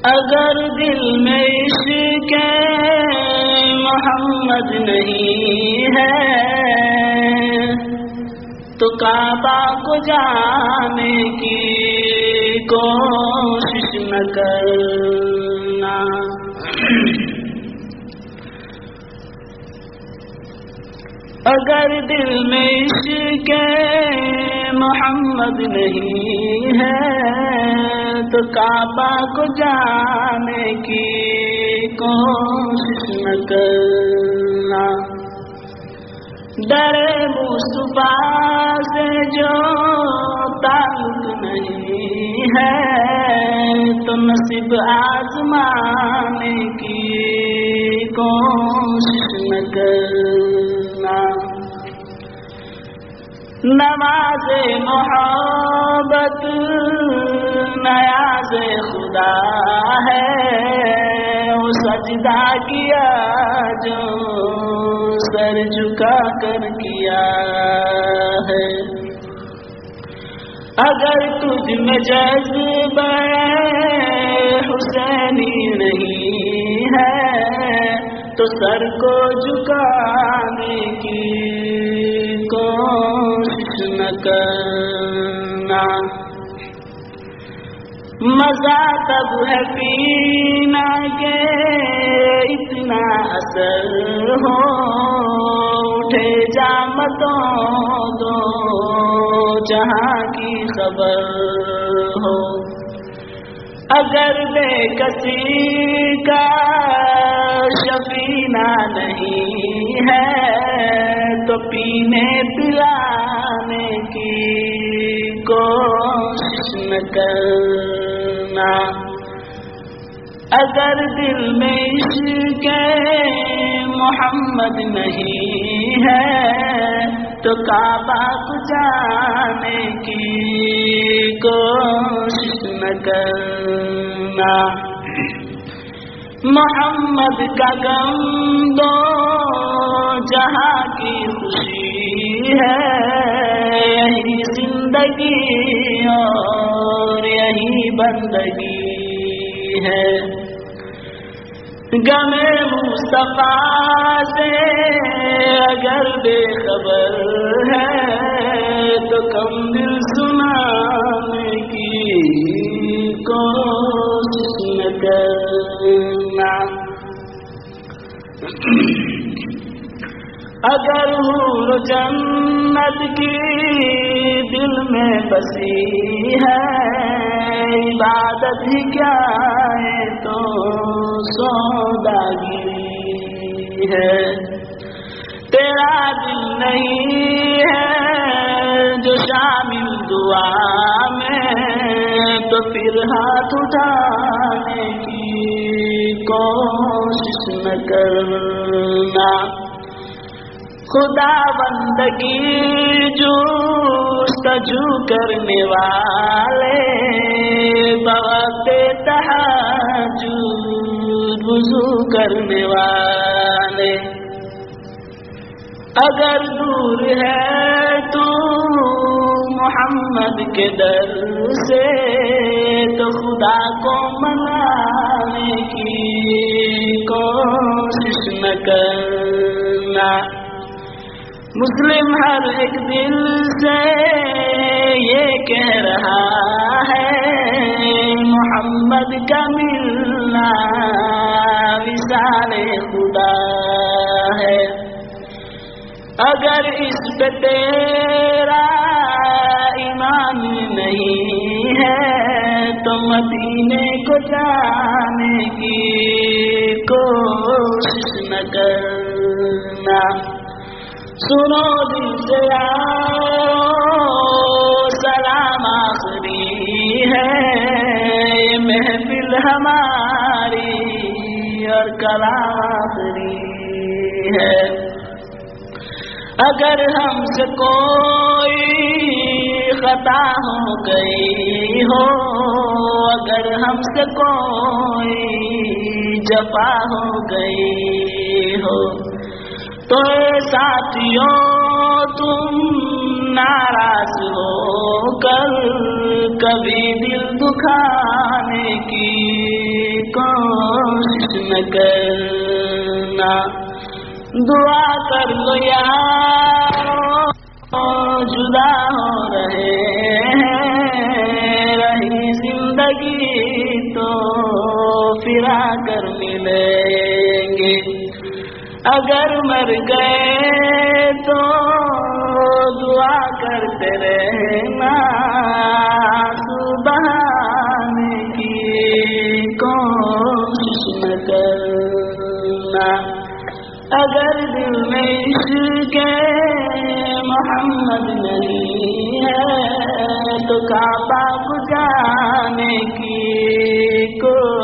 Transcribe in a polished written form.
اگر دل میں عشق محمد نہیں ہے تو کعبہ کو جانے کی کوشش نہ کرنا. اگر دل میں عشق محمد نہیں ہے تو کعبہ کو جانے کی کوشش نہ کرنا. ڈر مصطفیٰ سے جو تعلق نہیں ہے تو نصیب آزمانے کی کوشش نہ کرنا. نماز محبت نیاز خدا ہے وہ سجدہ کیا جو سر جھکا کر کیا ہے. اگر تجھ میں جذبہ حسینی نہیں ہے تو سر کو جھکانے کی کوشش نہ کرنا. مزہ تب ہے پینا کے اتنا اثر ہو اٹھے جامتوں دو جہاں کی خبر ہو. اگر بے کسی کا شفیع نہیں ہے تو پینے پلانے کی کوشش نہ کرنا. اگر دل میں عشق محمد نہیں ہے تو کعبہ کو جانے کی کوشش نہ کرنا. محمد کا غم دو جہاں کی خوشی ہے یہی زندگی اور یہی بندگی ہے. غم مصطفیٰ سے اگر بے خبر ہے تو کم دل سنانے کی کوشش نہ کرنا. اگر حور جنت کی دل میں بسی ہے عبادت ہی کیا ہے تو سوداگری ہے. تیرا دل نہیں ہے جو شامل دعا میں تو پھر ہاتھ اٹھانے کی کوشش نہ کرنا. خدا بندگی جستجو کرنے والے بوقت تہجد وضو کرنے والے. اگر دور ہے تو محمد کے در سے تو خدا کو منانے کی کوشش نہ کرنا. مسلم ہر ایک دل سے یہ کہہ رہا ہے محمد کا ملنا وصال خدا ہے. اگر اس پہ تیرا ایمان نہیں ہے تو مدینے کو جانے کی کوشش نہ کرنا. سنو دل سے سلام آخری ہے یہ محفل ہماری اور کلام آخری ہے. اگر ہم سے کوئی خطا ہو گئی ہو اگر ہم سے کوئی جفا ہو گئی ہو تو ساتھیوں تم ناراض ہو کر کبھی دل دکھانے کی کوشش نہ کرنا. دعا کر لو یار جدا ہو رہے ہیں، رہی زندگی تو پھر آ کر ملیں گے. اگر مر گئے تو دعا کرتے رہنا، آنسو بہانے کی کوشش نہ کرنا. اگر دل میں عشق محمد نہیں ہے تو کعبہ بجانے کی کوشش